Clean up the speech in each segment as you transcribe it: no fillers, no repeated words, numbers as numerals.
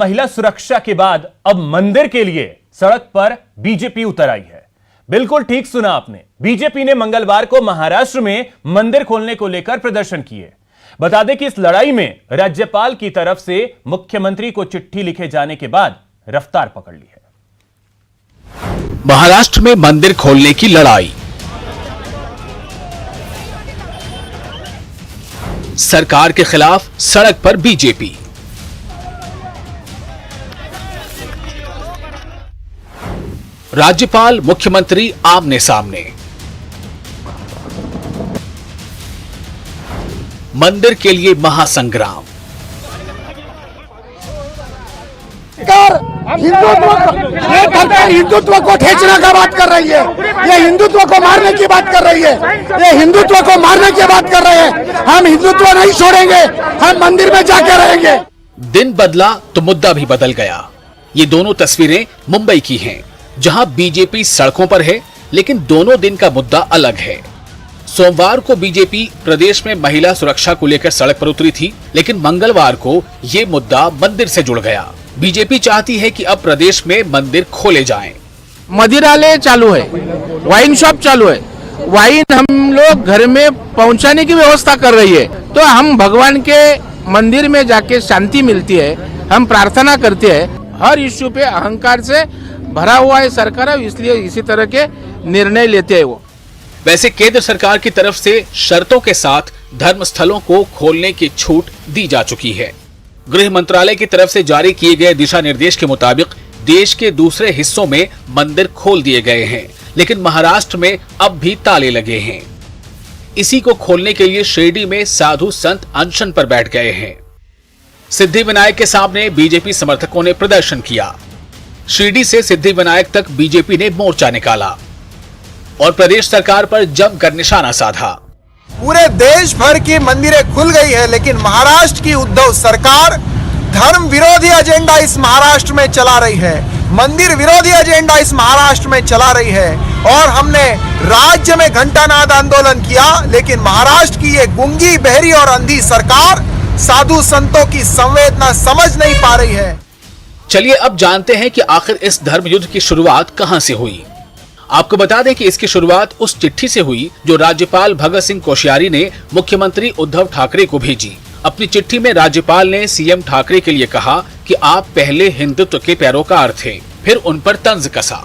महिला सुरक्षा के बाद अब मंदिर के लिए सड़क पर बीजेपी उतर आई है। बिल्कुल ठीक सुना आपने, बीजेपी ने मंगलवार को महाराष्ट्र में मंदिर खोलने को लेकर प्रदर्शन किए। बता दें कि इस लड़ाई में राज्यपाल की तरफ से मुख्यमंत्री को चिट्ठी लिखे जाने के बाद रफ्तार पकड़ ली है। महाराष्ट्र में मंदिर खोलने की लड़ाई, सरकार के खिलाफ सड़क पर बीजेपी। राज्यपाल मुख्यमंत्री आमने सामने। मंदिर के लिए महासंग्राम। हिंदुत्व को ठेचने का बात कर रही है, ये हिंदुत्व को मारने की बात कर रही है, ये हिंदुत्व को मारने की बात कर रहे हैं। हम हिंदुत्व नहीं छोड़ेंगे, हम मंदिर में जाके रहेंगे। दिन बदला तो मुद्दा भी बदल गया। ये दोनों तस्वीरें मुंबई की हैं, जहां बीजेपी सड़कों पर है, लेकिन दोनों दिन का मुद्दा अलग है। सोमवार को बीजेपी प्रदेश में महिला सुरक्षा को लेकर सड़क पर उतरी थी, लेकिन मंगलवार को ये मुद्दा मंदिर से जुड़ गया। बीजेपी चाहती है कि अब प्रदेश में मंदिर खोले जाएं। मदिरालय चालू है, वाइन शॉप चालू है, वाइन हम लोग घर में पहुंचाने की व्यवस्था कर रही है। तो हम भगवान के मंदिर में जाके शांति मिलती है, हम प्रार्थना करते हैं। हर इश्यू पे अहंकार से भरा हुआ है सरकार, इसलिए इसी तरह के निर्णय लेते हैं वो। वैसे केंद्र सरकार की तरफ से शर्तों के साथ धर्म स्थलों को खोलने की छूट दी जा चुकी है। गृह मंत्रालय की तरफ से जारी किए गए दिशा निर्देश के मुताबिक देश के दूसरे हिस्सों में मंदिर खोल दिए गए हैं, लेकिन महाराष्ट्र में अब भी ताले लगे हैं। इसी को खोलने के लिए शिरडी में साधु संत अनशन पर बैठ गए हैं। सिद्धिविनायक के सामने बीजेपी समर्थकों ने प्रदर्शन किया। शिरडी से सिद्धिविनायक तक बीजेपी ने मोर्चा निकाला और प्रदेश सरकार पर जमकर निशाना साधा। पूरे देश भर की मंदिरें खुल गई है, लेकिन महाराष्ट्र की उद्धव सरकार धर्म विरोधी एजेंडा इस महाराष्ट्र में चला रही है, मंदिर विरोधी एजेंडा इस महाराष्ट्र में चला रही है। और हमने राज्य में घंटानाद आंदोलन किया, लेकिन महाराष्ट्र की ये गूंगी, बहरी और अंधी सरकार साधु संतों की संवेदना समझ नहीं पा रही है। चलिए अब जानते हैं कि आखिर इस धर्म युद्ध की शुरुआत कहां से हुई। आपको बता दें कि इसकी शुरुआत उस चिट्ठी से हुई जो राज्यपाल भगत सिंह कोश्यारी ने मुख्यमंत्री उद्धव ठाकरे को भेजी। अपनी चिट्ठी में राज्यपाल ने सीएम ठाकरे के लिए कहा कि आप पहले हिंदुत्व के पैरोकार थे, फिर उन पर तंज कसा।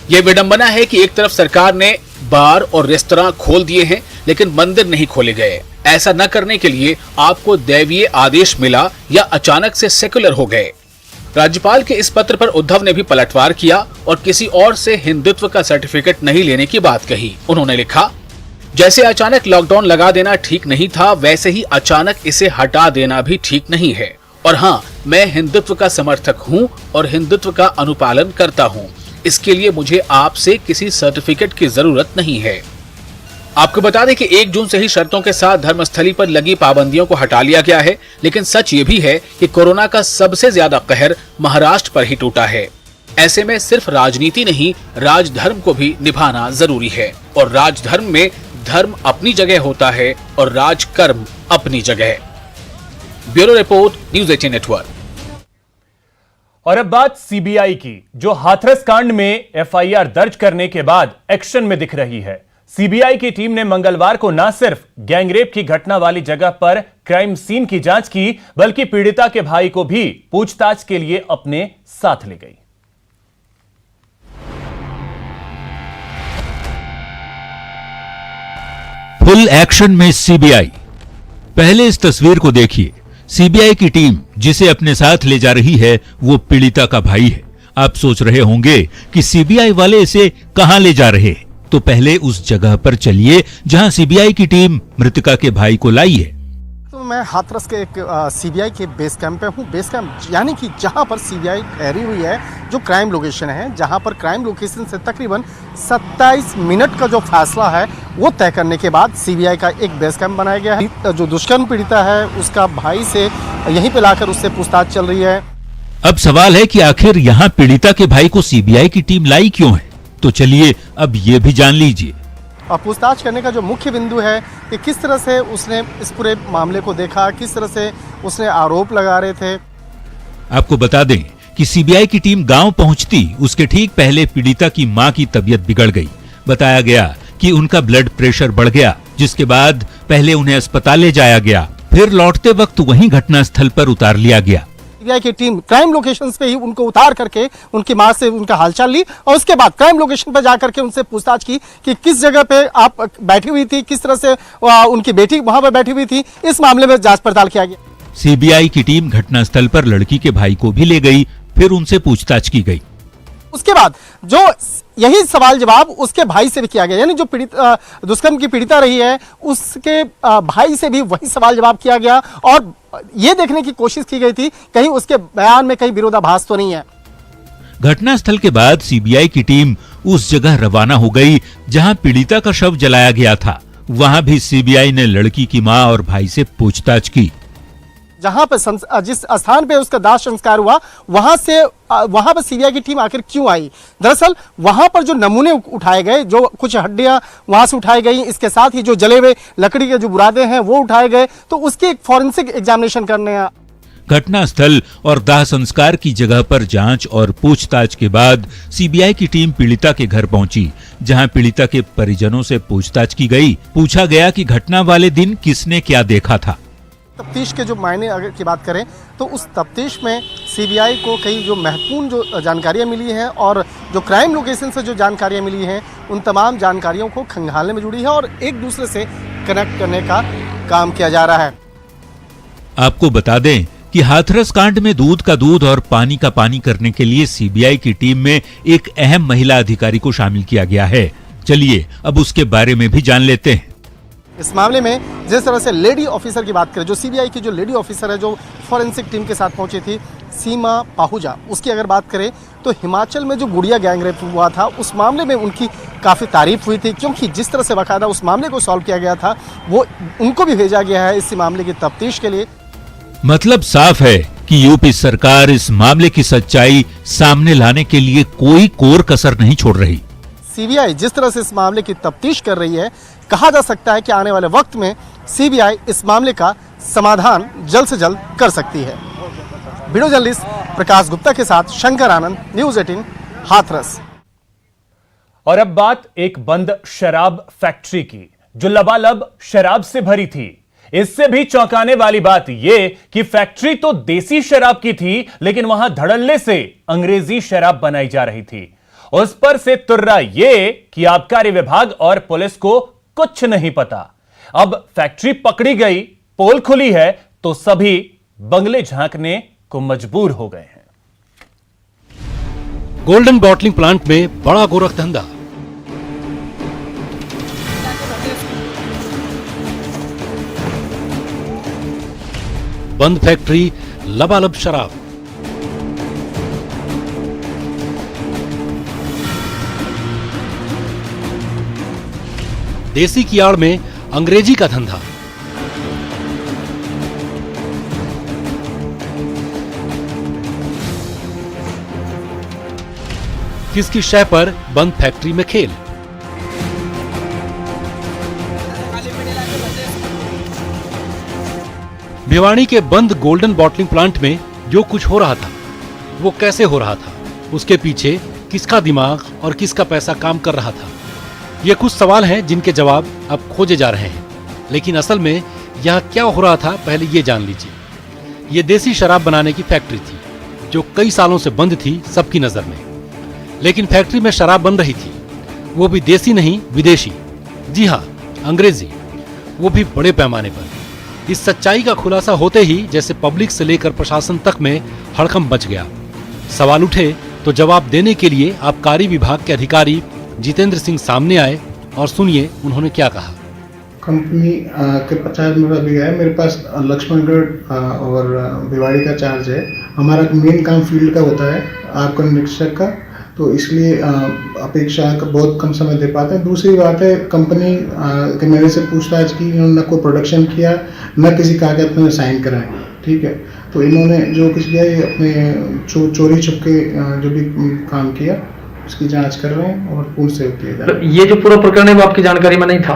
यह विडंबना है कि एक तरफ सरकार ने बार और रेस्तरां खोल दिए हैं, लेकिन मंदिर नहीं खोले गए। ऐसा न करने के लिए आपको दैवीय आदेश मिला या अचानक से सेकुलर हो गए। राज्यपाल के इस पत्र पर उद्धव ने भी पलटवार किया और किसी और से हिंदुत्व का सर्टिफिकेट नहीं लेने की बात कही। उन्होंने लिखा, जैसे अचानक लॉकडाउन लगा देना ठीक नहीं था, वैसे ही अचानक इसे हटा देना भी ठीक नहीं है। और हाँ, मैं हिंदुत्व का समर्थक हूँ और हिंदुत्व का अनुपालन करता हूँ। इसके लिए मुझे आपसे किसी सर्टिफिकेट की जरूरत नहीं है। आपको बता दें कि 1 जून से ही शर्तों के साथ धर्मस्थली पर लगी पाबंदियों को हटा लिया गया है, लेकिन सच ये भी है कि कोरोना का सबसे ज्यादा कहर महाराष्ट्र पर ही टूटा है। ऐसे में सिर्फ राजनीति नहीं, राजधर्म को भी निभाना जरूरी है। और राजधर्म में धर्म अपनी जगह होता है और राजकर्म अपनी जगह। Bureau report, news 18 network. और अब बात सीबीआई की, जो हाथरस कांड में एफआईआर दर्ज करने के बाद एक्शन में दिख रही है। सीबीआई की टीम ने मंगलवार को न सिर्फ गैंगरेप की घटना वाली जगह पर क्राइम सीन की जांच की, बल्कि पीड़िता के भाई को भी पूछताछ के लिए अपने साथ ले गई। फुल एक्शन में सीबीआई। पहले इस तस्वीर को देखिए। सीबीआई की टीम जिसे अपने साथ ले जा रही है वो पीड़िता का भाई है। आप सोच रहे होंगे कि सीबीआई वाले इसे कहां ले जा रहे हैं, तो पहले उस जगह पर चलिए जहां सीबीआई की टीम मृतका के भाई को लाई है। तो मैं हाथरस के एक सीबीआई के बेस कैंप पे हूँ। बेस कैंप यानी कि जहाँ पर सीबीआई ठहरी हुई है, जो क्राइम लोकेशन है, जहाँ पर क्राइम लोकेशन से तकरीबन 27 मिनट का जो फैसला है वो तय करने के बाद सीबीआई का एक बेस कैंप बनाया गया है। जो दुष्कर्म पीड़िता है उसका भाई से यहीं पे लाकर उससे पूछताछ चल रही है। अब सवाल है कि आखिर यहाँ पीड़िता के भाई को सीबीआई की टीम लाई क्यों है, तो चलिए अब ये भी जान लीजिए। और पूछताछ करने का जो मुख्य बिंदु है कि किस तरह से उसने इस पूरे मामले को देखा, किस तरह से उसने आरोप लगा रहे थे। आपको बता दें कि सीबीआई की टीम गांव पहुंचती उसके ठीक पहले पीड़िता की मां की तबीयत बिगड़ गई। बताया गया कि उनका ब्लड प्रेशर बढ़ गया, जिसके बाद पहले उन्हें अस्पताल ले जाया गया, फिर लौटते वक्त वहीं घटनास्थल पर उतार लिया गया। सीबीआई की टीम क्राइम लोकेशंस पे ही उनको उतार करके उनकी मां से उनका हालचाल ली और उसके बाद क्राइम लोकेशन पर जाकर के उनसे पूछताछ की कि किस जगह पे आप बैठी हुई थी, किस तरह से उनकी बेटी वहां पर बैठी हुई थी। इस मामले में जांच पड़ताल किया गया। सीबीआई की टीम घटनास्थल पर लड़की के भाई को भी ले गई, फिर उनसे पूछताछ की गई। उसके बाद जो यही सवाल जवाब उसके भाई से भी किया गया, यानी जो दुष्कर्म की पीड़िता रही है उसके भाई से भी वही सवाल जवाब किया गया और ये देखने की कोशिश की गई थी कहीं उसके बयान में कहीं विरोधाभास तो नहीं है। घटनास्थल के बाद सीबीआई की टीम उस जगह रवाना हो गई जहां पीड़िता का शव जलाया गया था। वहां भी सीबीआई ने लड़की की मां और भाई से पूछताछ की। जहां पर जिस स्थान पे उसका दाह संस्कार हुआ वहां पर सीबीआई की टीम आखिर क्यों आई? दरअसल वहां पर जो नमूने उठाए गए, जो कुछ हड्डियां वहां से उठाई गई, इसके साथ ही जो जले हुए लकड़ी के जो बुरादे हैं वो उठाए गए, तो उसकी एक फॉरेंसिक एग्जामिनेशन करने घटनास्थल और दाह संस्कार की जगह पर जांच और पूछताछ के बाद सीबीआई की टीम पीड़िता के घर पहुंची, जहां पीड़िता के परिजनों से पूछताछ की गई। पूछा गया कि घटना वाले दिन किसने क्या देखा था। तफ्तीश के जो मायने अगर की बात करें तो उस तफ्तीश में सीबीआई को कई जो महत्वपूर्ण जो जानकारियां मिली हैं और जो क्राइम लोकेशन से जो जानकारियां मिली हैं उन तमाम जानकारियों को खंगालने में जुड़ी है और एक दूसरे से कनेक्ट करने का काम किया जा रहा है। आपको बता दें कि हाथरस कांड में दूध का दूध और पानी का पानी करने के लिए सीबीआई की टीम में एक अहम महिला अधिकारी को शामिल किया गया है। चलिए अब उसके बारे में भी जान लेते हैं। इस मामले में जिस तरह से लेडी ऑफिसर की बात करें, जो सीबीआई की जो लेडी ऑफिसर है जो फॉरेंसिक टीम के साथ पहुंची थी, सीमा पाहुजा, उसकी अगर बात करें तो हिमाचल में जो गुड़िया गैंगरेप हुआ था उस मामले में उनकी काफ़ी तारीफ हुई थी, क्योंकि जिस तरह से बाकायदा उस मामले को सॉल्व किया गया था वो उनको भी भेजा गया है इस मामले की तफ्तीश के लिए। मतलब साफ है कि यूपी सरकार इस मामले की सच्चाई सामने लाने के लिए कोई कोर कसर नहीं छोड़ रही। सीबीआई जिस तरह से इस मामले की तफ्तीश कर रही है, कहा जा सकता है कि आने वाले वक्त में सीबीआई इस मामले का समाधान जल्द से जल्द कर सकती है। वीडियो जर्नलिस्ट प्रकाश गुप्ता के साथ शंकर आनंद, न्यूज़ 18 हाथरस। और अब बात एक बंद शराब फैक्ट्री की जो लबालब शराब से भरी थी। इससे भी चौंकाने वाली बात यह कि फैक्ट्री तो देसी शराब की थी, लेकिन वहां धड़ल्ले से अंग्रेजी शराब बनाई जा रही थी। उस पर से तुर्रा यह कि आबकारी विभाग और पुलिस को कुछ नहीं पता। अब फैक्ट्री पकड़ी गई, पोल खुली है तो सभी बंगले झांकने को मजबूर हो गए हैं। गोल्डन बॉटलिंग प्लांट में बड़ा गोरख धंधा। बंद फैक्ट्री, लबालब शराब। देसी की आड़ में अंग्रेजी का धंधा। किसकी शय पर बंद फैक्ट्री में खेल। भिवाड़ी के बंद गोल्डन बॉटलिंग प्लांट में जो कुछ हो रहा था वो कैसे हो रहा था, उसके पीछे किसका दिमाग और किसका पैसा काम कर रहा था, ये कुछ सवाल हैं जिनके जवाब अब खोजे जा रहे हैं। लेकिन असल में यह क्या हो रहा था पहले ये जान लीजिए। ये देसी शराब बनाने की फैक्ट्री थी जो कई सालों से बंद थी सबकी नजर में, लेकिन फैक्ट्री में शराब बन रही थी, वो भी देसी नहीं विदेशी। जी हाँ, अंग्रेजी, वो भी बड़े पैमाने पर। इस सच्चाई का खुलासा होते ही जैसे पब्लिक से लेकर प्रशासन तक में हड़कंप मच गया। सवाल उठे तो जवाब देने के लिए आबकारी विभाग के अधिकारी जितेंद्र सिंह सामने आए और सुनिए उन्होंने क्या कहा। कंपनी के 50 मेरा भी है, मेरे पास लक्ष्मणगढ़ और भिवाड़ी का चार्ज है। हमारा मेन काम फील्ड का होता है, आपका निरीक्षक का, तो इसलिए अपेक्षा बहुत कम समय दे पाते हैं। दूसरी बात है, कंपनी के मेरे से पूछताछ की, इन्होंने न कोई प्रोडक्शन किया न किसी कागज में साइन कराए, ठीक है। तो इन्होंने जो कुछ किया ये अपने चोरी छुपके जो भी काम किया उसकी जांच कर रहे हैं और पूर्ण सहयोग किया जा रहा है। ये जो पूरा प्रकरण है वो आपकी जानकारी में नहीं था?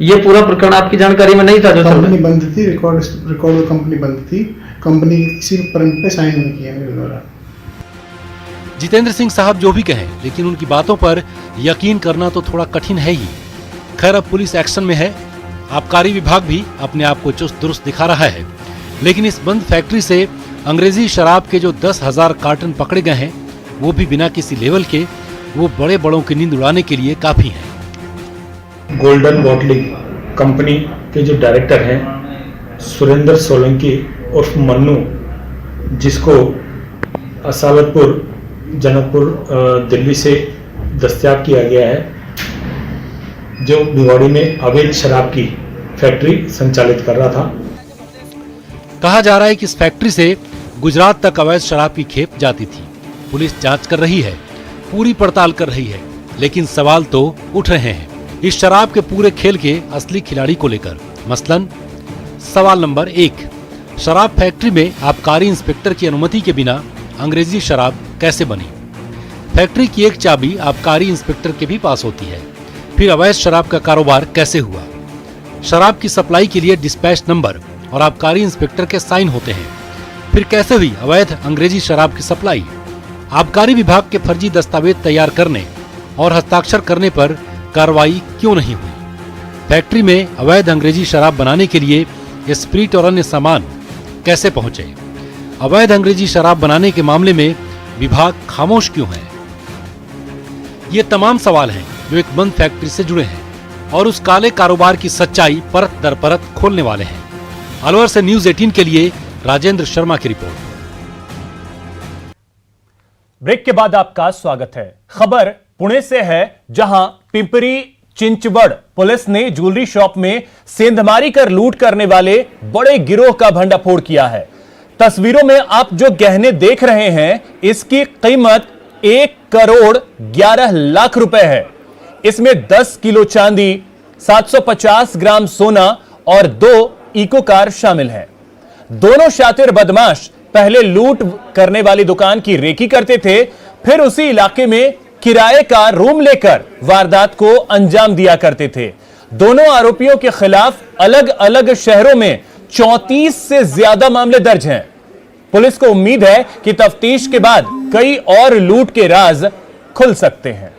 ये पूरा प्रकरण आपकी जानकारी में नहीं था? जो कंपनी बंद थी, रिकॉर्ड कंपनी बंद थी, कंपनी किसी परमिट पे साइन नहीं किया मेरे द्वारा। जितेंद्र सिंह साहब जो भी कहें, लेकिन उनकी बातों पर यकीन करना तो थोड़ा कठिन है ही। खैर, अब पुलिस एक्शन में है, आबकारी विभाग भी अपने आप को चुस्त दुरुस्त दिखा रहा है, लेकिन इस बंद फैक्ट्री से अंग्रेजी शराब के जो 10,000 कार्टन पकड़े गए हैं, वो भी बिना किसी लेवल के, वो बड़े बड़ों की नींद उड़ाने के लिए काफी हैं। गोल्डन बॉटलिंग कंपनी के जो डायरेक्टर हैं सुरेंद्र सोलंकी उर्फ मन्नू, जिसको असालतपुर जनकपुर दिल्ली से दस्तयाब किया गया है, जो भिवाड़ी में अवैध शराब की फैक्ट्री संचालित कर रहा था। कहा जा रहा है कि इस फैक्ट्री से गुजरात तक अवैध शराब की खेप जाती थी। पुलिस जांच कर रही है, पूरी पड़ताल कर रही है, लेकिन सवाल तो उठ रहे हैं इस शराब के पूरे खेल के असली खिलाड़ी को लेकर। मसलन सवाल नंबर 1, शराब फैक्ट्री में आबकारी इंस्पेक्टर की अनुमति के बिना अंग्रेजी शराब कैसे बनी? फैक्ट्री की एक चाबी आबकारी इंस्पेक्टर के भी पास होती है, फिर अवैध शराब का कारोबार कैसे हुआ? शराब की सप्लाई के लिए डिस्पैच नंबर और आबकारी इंस्पेक्टर के साइन होते हैं, फिर कैसे हुई अवैध अंग्रेजी शराब की सप्लाई? आबकारी विभाग के फर्जी दस्तावेज तैयार करने और हस्ताक्षर करने पर कार्रवाई क्यों नहीं हुई? फैक्ट्री में अवैध अंग्रेजी शराब बनाने के लिए स्प्रिट और अन्य सामान कैसे पहुंचे? अवैध अंग्रेजी शराब बनाने के मामले में विभाग खामोश क्यों है? ये तमाम सवाल हैं जो एक बंद फैक्ट्री से जुड़े हैं और उस काले कारोबार की सच्चाई परत दर परत खोलने वाले हैं। अलवर से न्यूज़ 18 के लिए राजेंद्र शर्मा की रिपोर्ट। ब्रेक के बाद आपका स्वागत है। खबर पुणे से है, जहां पिंपरी चिंचवड़ पुलिस ने ज्वेलरी शॉप में सेंधमारी कर लूट करने वाले बड़े गिरोह का भंडाफोड़ किया है। तस्वीरों में आप जो गहने देख रहे हैं, इसकी कीमत 1 करोड़ 11 लाख रुपए है। इसमें 10 किलो चांदी, 750 ग्राम सोना और 2 इको कार शामिल हैं। दोनों शातिर बदमाश पहले लूट करने वाली दुकान की रेकी करते थे, फिर उसी इलाके में किराए का रूम लेकर वारदात को अंजाम दिया करते थे। दोनों आरोपियों के खिलाफ अलग अलग शहरों में 34 से ज्यादा मामले दर्ज हैं। पुलिस को उम्मीद है कि तफ्तीश के बाद कई और लूट के राज खुल सकते हैं।